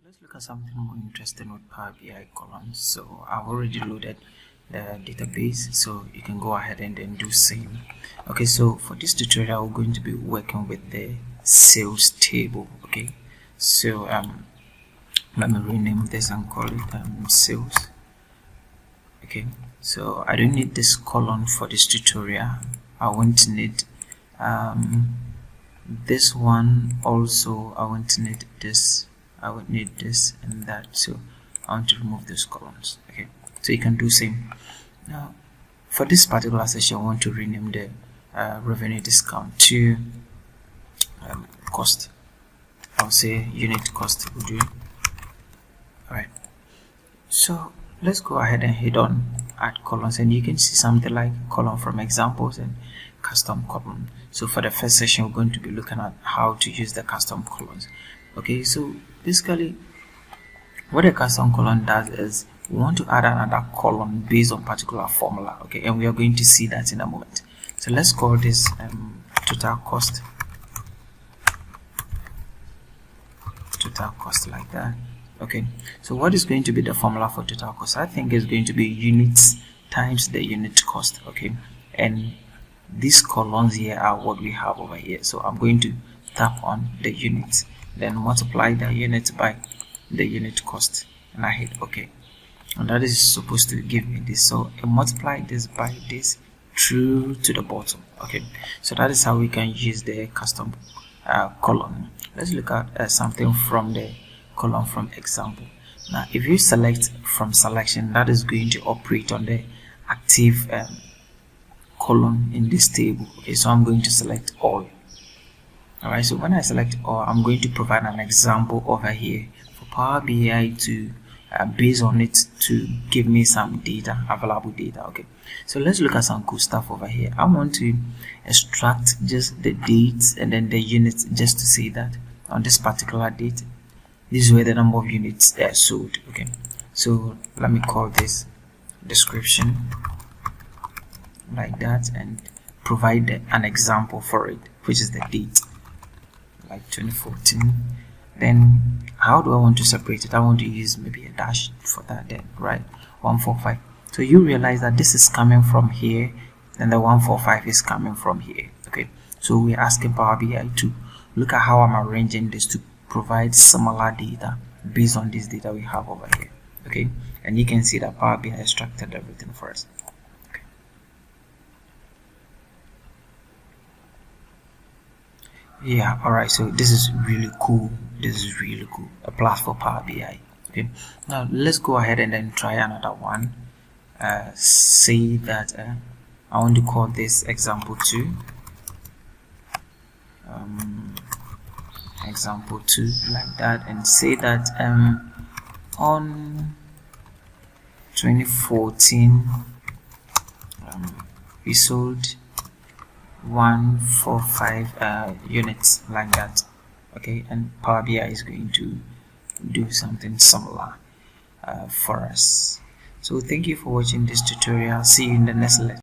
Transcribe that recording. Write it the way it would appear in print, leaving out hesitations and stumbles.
let's look at something more interesting with Power BI columns. So I've already loaded the database, so you can go ahead and then do same. Okay, so for this tutorial we're going to be working with the sales table. Okay, so let me rename this and call it sales. Okay, so I don't need this column for this tutorial. I won't need this one also. I won't need this. I would need this and that, so I want to remove those columns. Okay, so you can do same. Now for this particular session I want to rename the revenue discount to cost. I'll say unit cost will do. Alright, so let's go ahead and hit on add columns, and you can see something like column from examples and custom column. So for the first session we're going to be looking at how to use the custom columns. Okay, so basically what a custom column does is we want to add another column based on particular formula. Okay, and we are going to see that in a moment. So let's call this total cost like that. Okay, so what is going to be the formula for total cost? I think it's going to be units times the unit cost. Okay, and these columns here are what we have over here. So I'm going to tap on the units, then multiply the unit by the unit cost, and I hit OK, and that is supposed to give me this. So I multiply this by this through to the bottom. Okay, so that is how we can use the custom column. Let's look at something from the column from example. Now if you select from selection, that is going to operate on the active column in this table. Okay, so I'm going to select all. Alright, so when I select all, I'm going to provide an example over here for Power BI to based on it to give me some data, available data. Okay, so let's look at some cool stuff over here. I want to extract just the dates and then the units, just to say that on this particular date this is where the number of units sold. Okay, so let me call this description like that and provide an example for it, which is the date, like 2014. Then how do I want to separate it? I want to use maybe a dash for that, then right 145. So you realize that this is coming from here and the 145 is coming from here. Okay, so we're asking Power BI to look at how I'm arranging this to provide similar data based on this data we have over here. Okay, and you can see that Power BI extracted everything for us. Yeah, alright, so this is really cool. A plus for Power BI. Okay, now let's go ahead and then try another one. Say that I want to call this example 2. Example 2 like that, and say that on 2014 we sold 145 units like that. Okay, and Power BI is going to do something similar for us. So thank you for watching this tutorial. See you in the next lecture.